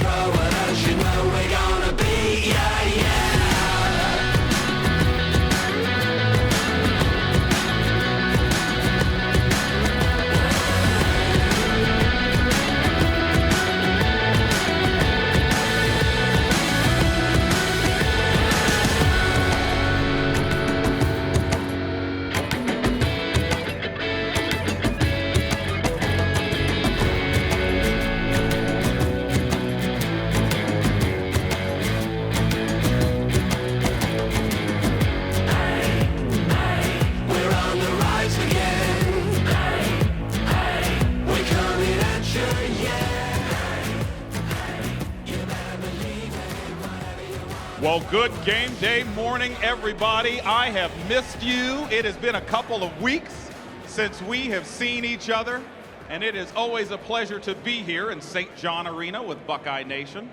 throw at us, you know we're gonna beat ya, yeah. Well, good game day morning, everybody. I have missed you. It has been a couple of weeks since we have seen each other, and it is always a pleasure to be here in St. John Arena with Buckeye Nation.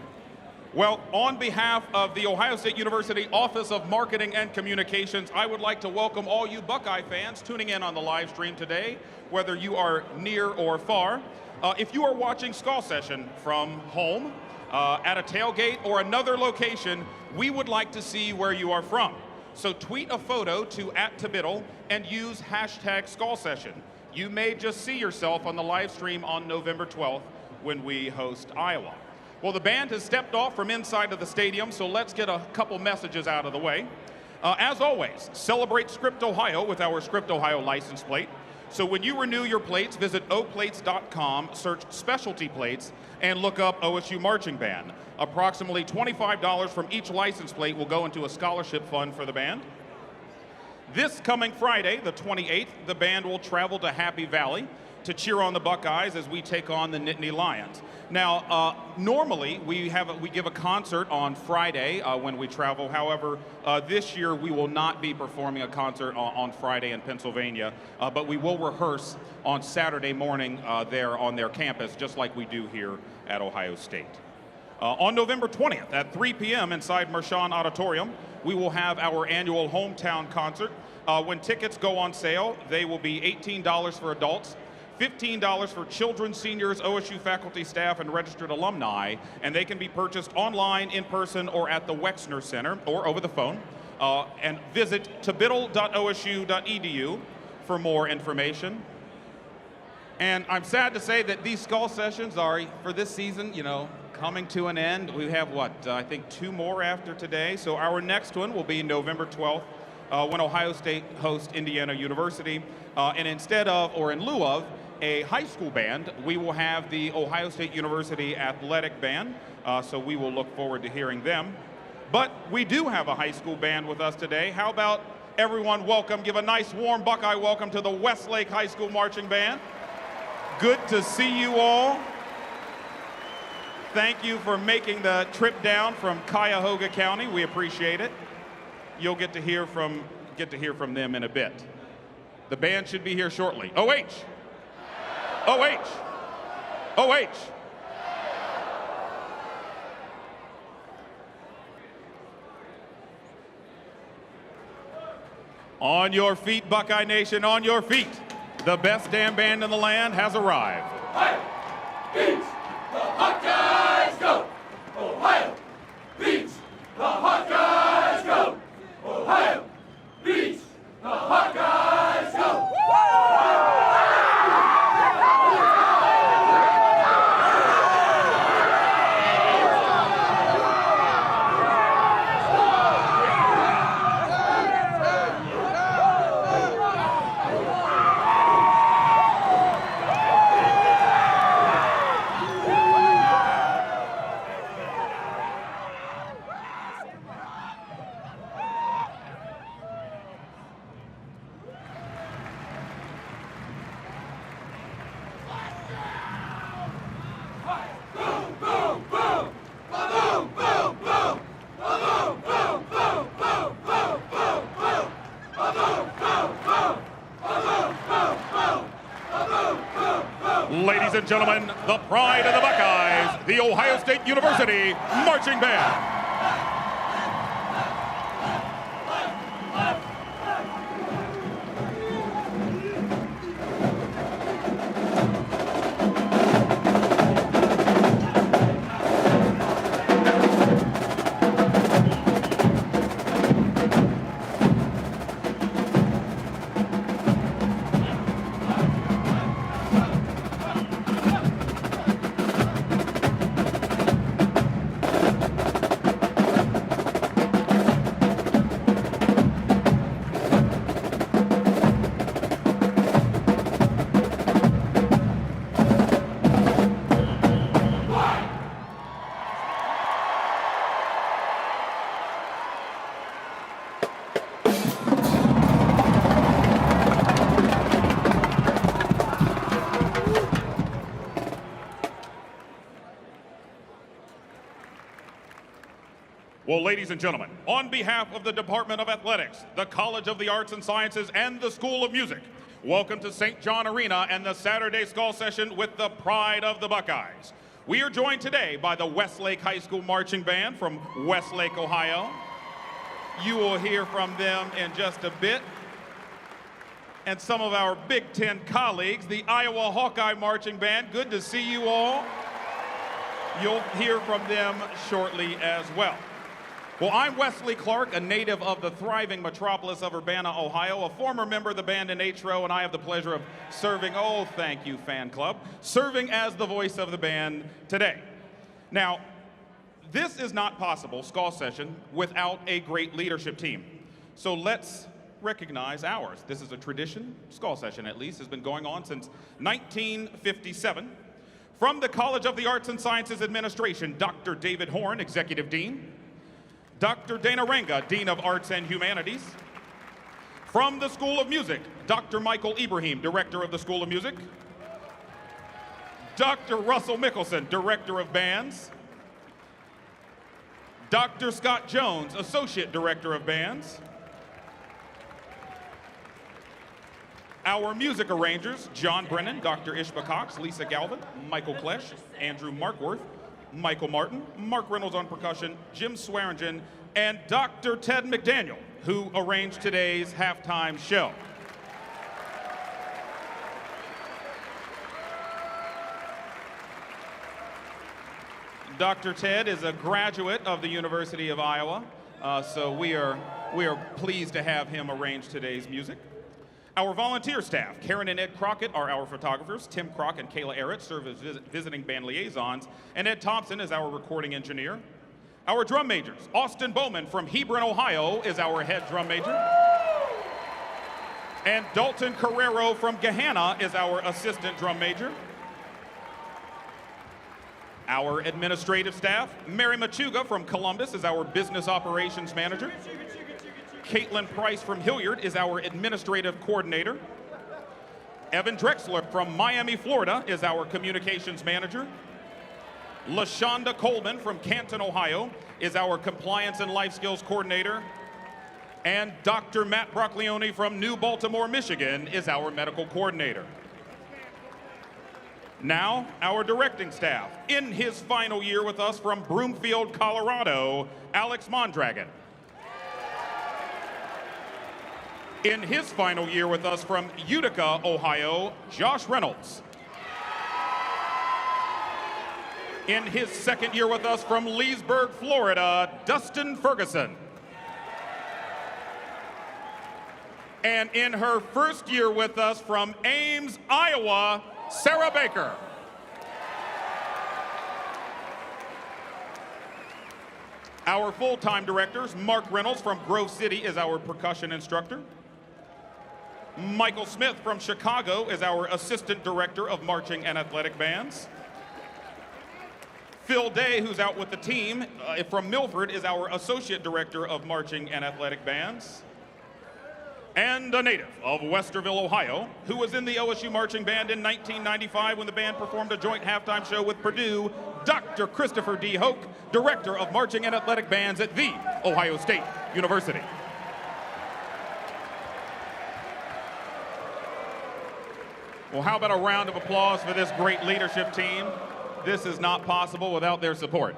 Well, on behalf of the Ohio State University Office of Marketing and Communications, I would like to welcome all you Buckeye fans tuning in on the live stream today, whether you are near or far. If you are watching Skull Session from home, at a tailgate or another location, we would like to see where you are from. So tweet a photo to @Tabiddle and use hashtag Skull Session. You may just see yourself on the live stream on November 12th when we host Iowa. Well, the band has stepped off from inside of the stadium, so let's get a couple messages out of the way. As always, celebrate Script Ohio with our Script Ohio license plate. So when you renew your plates, visit oplates.com, search specialty plates, and look up OSU Marching Band. Approximately $25 from each license plate will go into a scholarship fund for the band. This coming Friday, the 28th, the band will travel to Happy Valley to cheer on the Buckeyes as we take on the Nittany Lions. Now, normally we give a concert on Friday when we travel. However, this year we will not be performing a concert on Friday in Pennsylvania, but we will rehearse on Saturday morning there on their campus, just like we do here at Ohio State. On November 20th at 3 p.m. inside Mershon Auditorium, we will have our annual hometown concert. When tickets go on sale, they will be $18 for adults, $15 for children, seniors, OSU faculty, staff, and registered alumni, and they can be purchased online, in person, or at the Wexner Center, or over the phone. And visit tabiddle.osu.edu for more information. And I'm sad to say that these Skull Sessions are, for this season, coming to an end. We have, I think 2 more after today. So our next one will be November 12th when Ohio State hosts Indiana University. And instead of, or in lieu of, a high school band, we will have the Ohio State University Athletic Band. So we will look forward to hearing them. But we do have a high school band with us today. How about everyone give a nice warm Buckeye welcome to the Westlake High School Marching Band. Good to see you all. Thank you for making the trip down from Cuyahoga County. We appreciate it. You'll get to hear from them in a bit. The band should be here shortly. OH! OH! OH! On your feet, Buckeye Nation, on your feet. The best damn band in the land has arrived. Ohio beats the Hawkeyes go! Ohio beats the Hawkeyes go! Ohio beats the Hawkeyes go! Ladies and gentlemen, the pride of the Buckeyes, the Ohio State University Marching Band. Well, ladies and gentlemen, on behalf of the Department of Athletics, the College of the Arts and Sciences, and the School of Music, welcome to St. John Arena and the Saturday Skull Session with the pride of the Buckeyes. We are joined today by the Westlake High School Marching Band from Westlake, Ohio. You will hear from them in just a bit. And some of our Big Ten colleagues, the Iowa Hawkeye Marching Band. Good to see you all. You'll hear from them shortly as well. Well, I'm Wesley Clark, a native of the thriving metropolis of Urbana, Ohio, a former member of the band in H-Row, and I have the pleasure of serving, oh, thank you, fan club, serving as the voice of the band today. Now, this is not possible, Skull Session, without a great leadership team. So let's recognize ours. This is a tradition, Skull Session at least, has been going on since 1957. From the College of the Arts and Sciences Administration, Dr. David Horn, Executive Dean. Dr. Dana Ranga, Dean of Arts and Humanities. From the School of Music, Dr. Michael Ibrahim, Director of the School of Music. Dr. Russell Mickelson, Director of Bands. Dr. Scott Jones, Associate Director of Bands. Our music arrangers, John Brennan, Dr. Ishba Cox, Lisa Galvin, Michael Klesch, Andrew Markworth, Michael Martin, Mark Reynolds on percussion, Jim Swearingen, and Dr. Ted McDaniel, who arranged today's halftime show. Dr. Ted is a graduate of the University of Iowa, so we are pleased to have him arrange today's music. Our volunteer staff, Karen and Ed Crockett are our photographers. Tim Crock and Kayla Arrett serve as visiting band liaisons, and Ed Thompson is our recording engineer. Our drum majors, Austin Bowman from Hebron, Ohio is our head drum major. And Dalton Carrero from Gahanna is our assistant drum major. Our administrative staff, Mary Machuga from Columbus is our business operations manager. Caitlin Price from Hilliard is our administrative coordinator. Evan Drexler from Miami, Florida is our communications manager. LaShonda Coleman from Canton, Ohio is our compliance and life skills coordinator. And Dr. Matt Brocchione from New Baltimore, Michigan is our medical coordinator. Now, our directing staff. In his final year with us from Broomfield, Colorado, Alex Mondragon. In his final year with us from Utica, Ohio, Josh Reynolds. In his second year with us from Leesburg, Florida, Dustin Ferguson. And in her first year with us from Ames, Iowa, Sarah Baker. Our full-time directors, Mark Reynolds from Grove City is our percussion instructor. Michael Smith from Chicago is our assistant director of marching and athletic bands. Phil Day, who's out with the team from Milford, is our associate director of marching and athletic bands. And a native of Westerville, Ohio, who was in the OSU marching band in 1995 when the band performed a joint halftime show with Purdue, Dr. Christopher D. Hoch, director of marching and athletic bands at The Ohio State University. Well, how about a round of applause for this great leadership team? This is not possible without their support.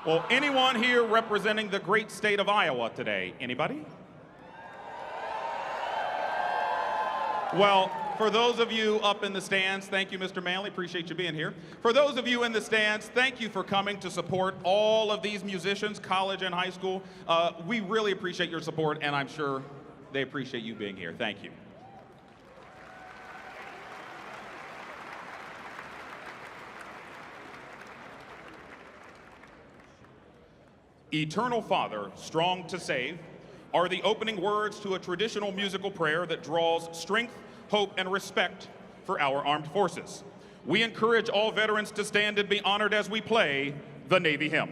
Well, anyone here representing the great state of Iowa today? Anybody? Well, for those of you up in the stands, thank you, Mr. Manley. Appreciate you being here. For those of you in the stands, thank you for coming to support all of these musicians, college and high school. We really appreciate your support, and I'm sure they appreciate you being here. Thank you. Eternal Father, strong to save, are the opening words to a traditional musical prayer that draws strength, hope, and respect for our armed forces. We encourage all veterans to stand and be honored as we play the Navy hymn.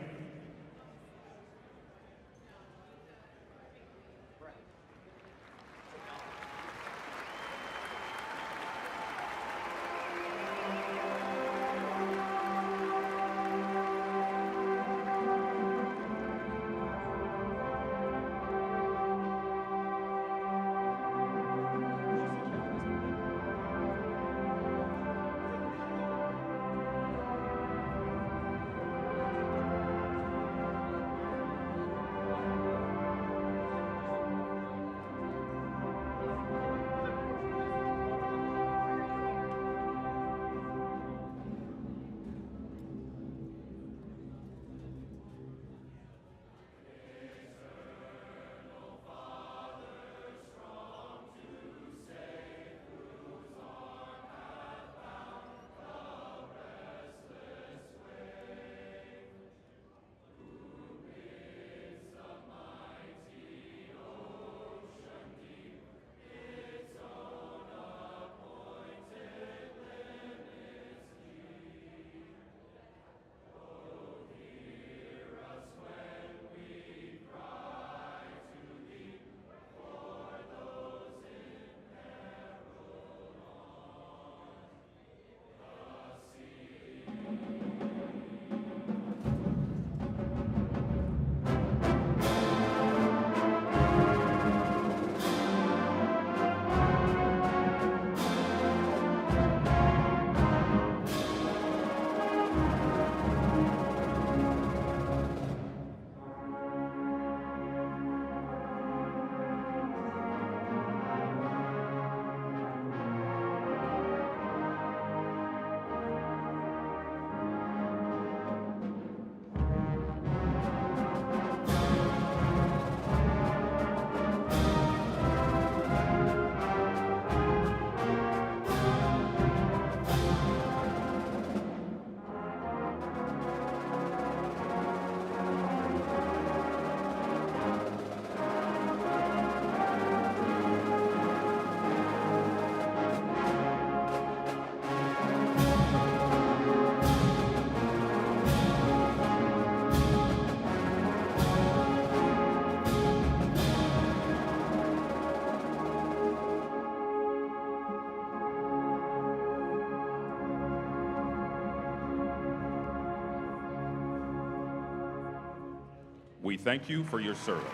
We thank you for your service.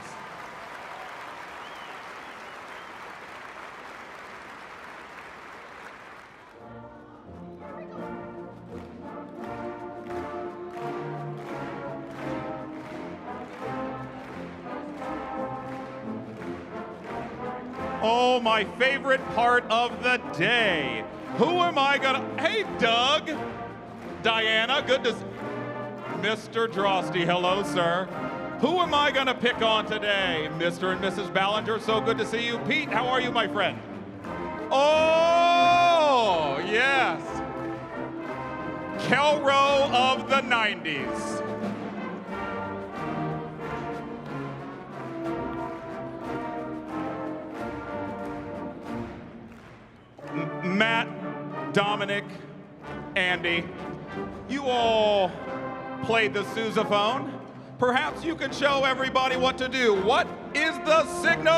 Oh, my favorite part of the day. Who am I gonna, hey, Doug, Diana, good to, Mr. Drosty, hello, sir. Who am I gonna pick on today? Mr. and Mrs. Ballinger, so good to see you. Pete, how are you, my friend? Oh, yes. Kelro of the 90s. Matt, Dominic, Andy, you all played the sousaphone. Perhaps you can show everybody what to do. What is the signal?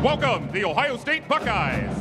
Welcome, the Ohio State Buckeyes.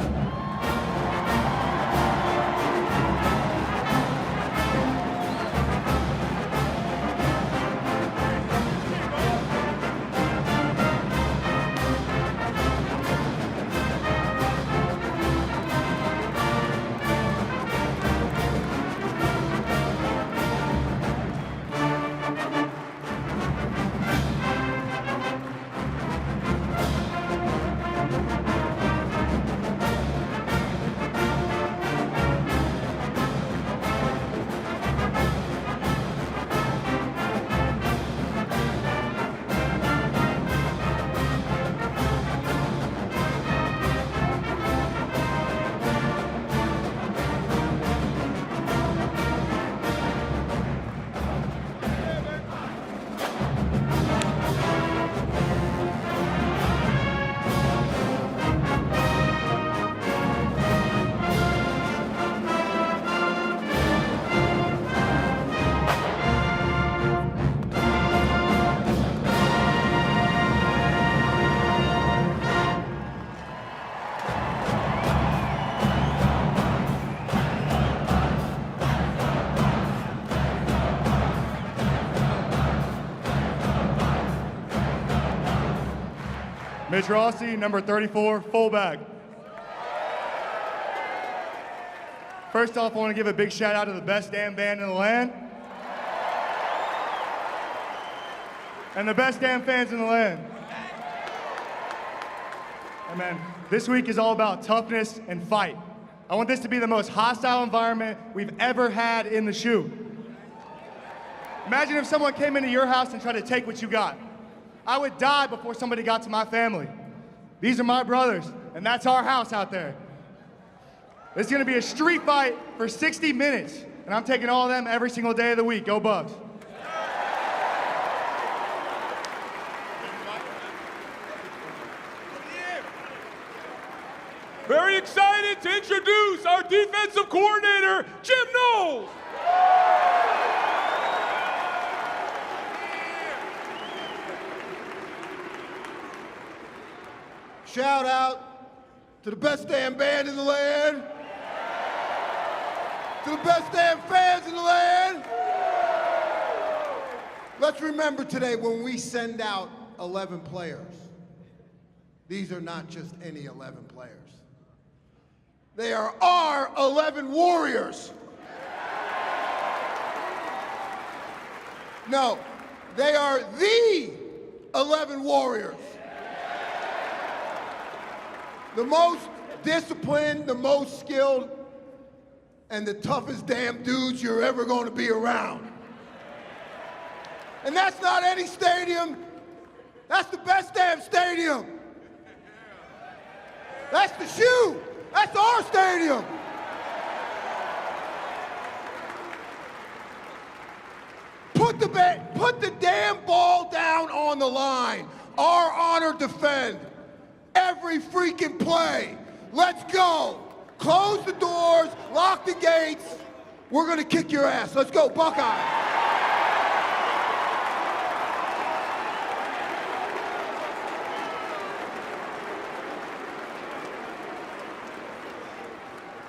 Mitch Rossi, number 34, fullback. First off, I want to give a big shout out to the best damn band in the land. And the best damn fans in the land. And man, this week is all about toughness and fight. I want this to be the most hostile environment we've ever had in the shoe. Imagine if someone came into your house and tried to take what you got. I would die before somebody got to my family. These are my brothers, and that's our house out there. It's gonna be a street fight for 60 minutes, and I'm taking all of them every single day of the week. Go Bucks. Very excited to introduce our defensive coordinator, Jim Knowles. Shout out to the best damn band in the land, to the best damn fans in the land, Let's remember today when we send out 11 players, these are not just any 11 players. They are our 11 warriors. No, they are the 11 warriors. The most disciplined, the most skilled, and the toughest damn dudes you're ever going to be around. And that's not any stadium. That's the best damn stadium. That's the shoe. That's our stadium. Put the damn ball down on the line. Our honor defend. Every freaking play. Let's go. Close the doors, lock the gates. We're gonna kick your ass. Let's go, Buckeye.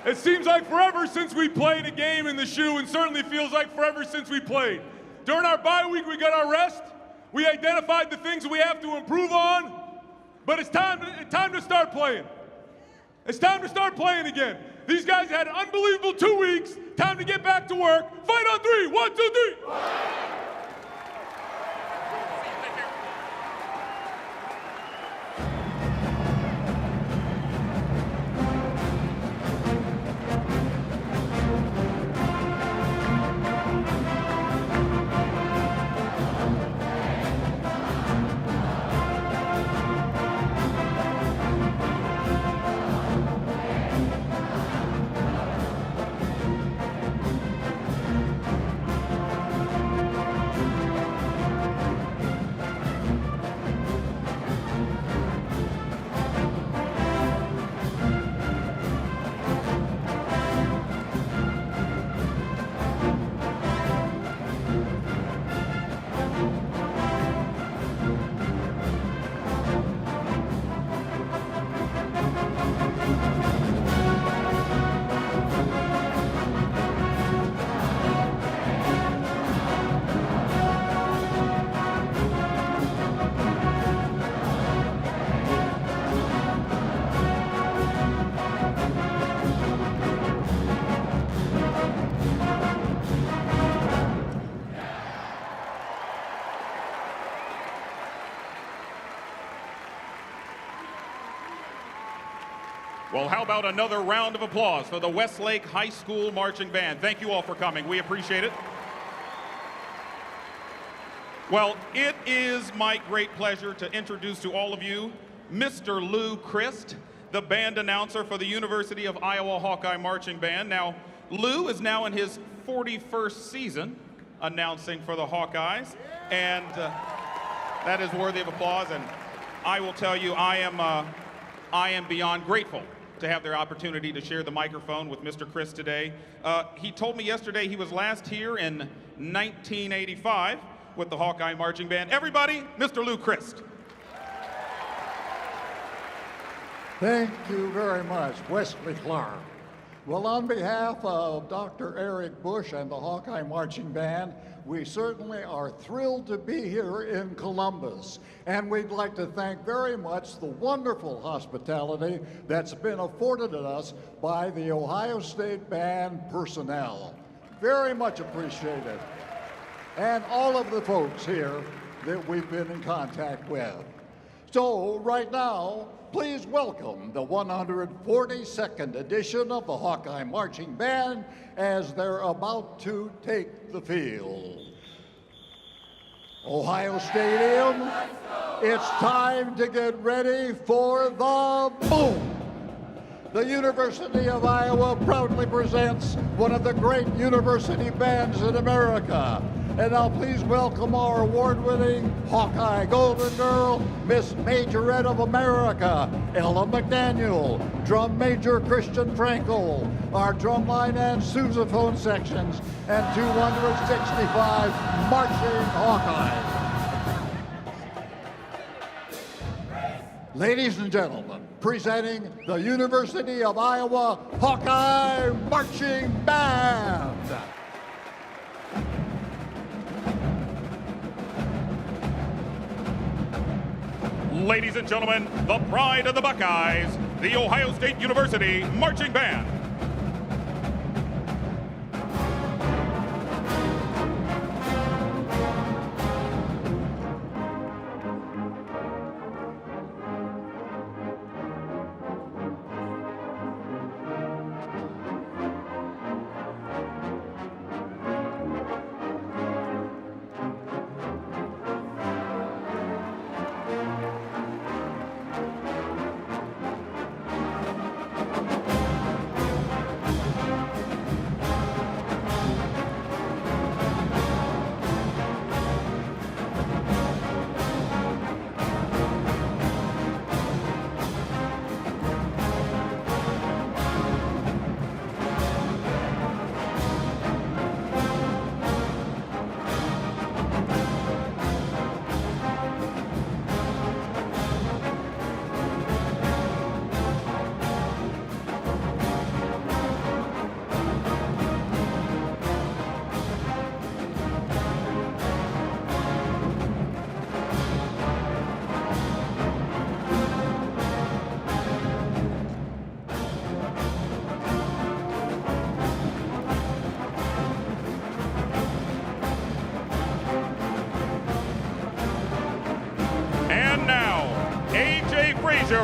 It seems like forever since we played a game in the shoe, and certainly feels like forever since we played. During our bye week, we got our rest. We identified the things that we have to improve on, but it's time to start playing. It's time to start playing again. These guys had an unbelievable 2 weeks. Time to get back to work. Fight on three. 1, 2, 3. Well, how about another round of applause for the Westlake High School Marching Band? Thank you all for coming. We appreciate it. Well, it is my great pleasure to introduce to all of you Mr. Lou Christ, the band announcer for the University of Iowa Hawkeye Marching Band. Now, Lou is now in his 41st season announcing for the Hawkeyes, and that is worthy of applause. And I will tell you, I am beyond grateful to have the opportunity to share the microphone with Mr. Christ today. He told me yesterday he was last here in 1985 with the Hawkeye Marching Band. Everybody, Mr. Lou Christ. Thank you very much, Wesley Clark. Well, on behalf of Dr. Eric Bush and the Hawkeye Marching Band, we certainly are thrilled to be here in Columbus. And we'd like to thank very much the wonderful hospitality that's been afforded us by the Ohio State Band personnel. Very much appreciated. And all of the folks here that we've been in contact with. So right now, please welcome the 142nd edition of the Hawkeye Marching Band as they're about to take the field. Ohio Stadium, it's time to get ready for the boom. The University of Iowa proudly presents one of the great university bands in America. And now please welcome our award-winning Hawkeye Golden Girl, Miss Majorette of America, Ella McDaniel, Drum Major Christian Frankel, our drumline and sousaphone sections, and 265 marching Hawkeyes. Ladies and gentlemen, presenting the University of Iowa Hawkeye Marching Band. Ladies and gentlemen, the pride of the Buckeyes, the Ohio State University Marching Band.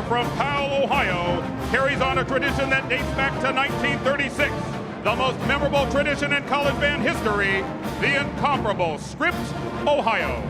From Powell, Ohio, carries on a tradition that dates back to 1936, the most memorable tradition in college band history, the incomparable Script, Ohio.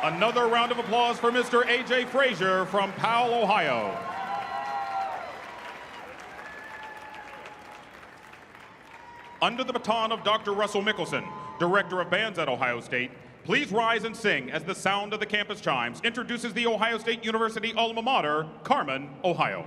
Another round of applause for Mr. A.J. Frazier from Powell, Ohio. Under the baton of Dr. Russell Mickelson, Director of Bands at Ohio State, please rise and sing as the sound of the campus chimes introduces the Ohio State University alma mater, Carmen, Ohio.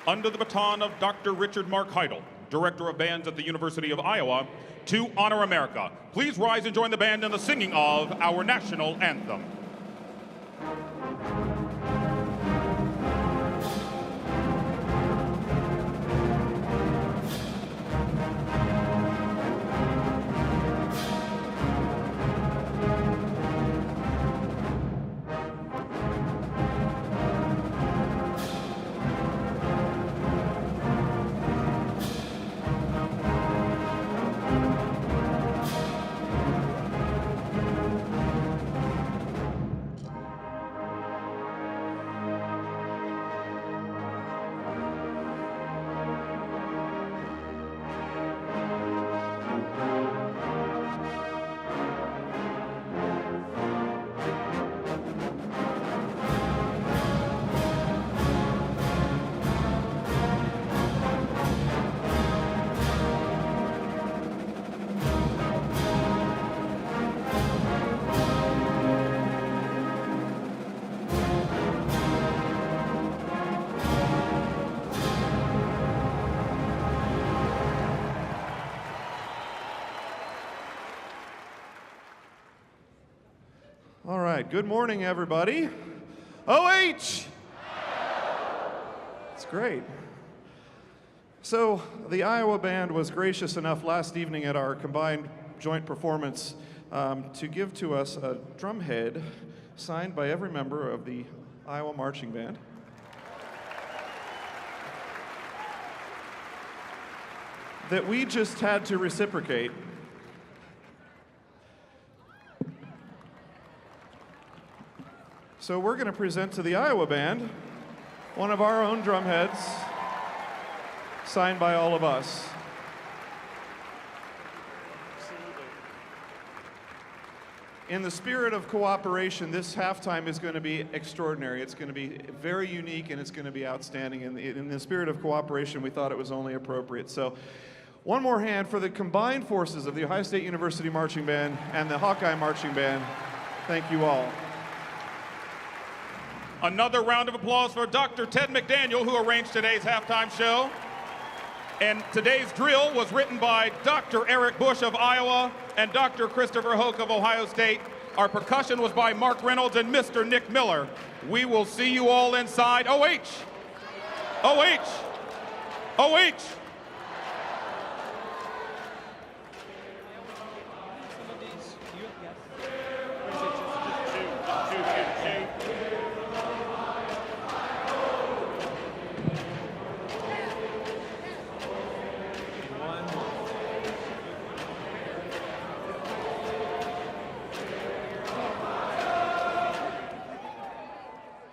under the baton of Dr. Richard Mark Heidel, Director of Bands at the University of Iowa, to honor America. Please rise and join the band in the singing of our national anthem. All right, good morning, everybody. OH! It's great. So, the Iowa Band was gracious enough last evening at our combined joint performance to give to us a drum head signed by every member of the Iowa Marching Band. That we just had to reciprocate. So we're going to present to the Iowa Band one of our own drum heads, signed by all of us. In the spirit of cooperation, this halftime is going to be extraordinary. It's going to be very unique and it's going to be outstanding. In the spirit of cooperation, we thought it was only appropriate. So one more hand for the combined forces of the Ohio State University Marching Band and the Hawkeye Marching Band. Thank you all. Another round of applause for Dr. Ted McDaniel, who arranged today's halftime show. And today's drill was written by Dr. Eric Bush of Iowa and Dr. Christopher Hoch of Ohio State. Our percussion was by Mark Reynolds and Mr. Nick Miller. We will see you all inside. OH! OH! OH!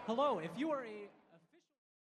Hello, if you are a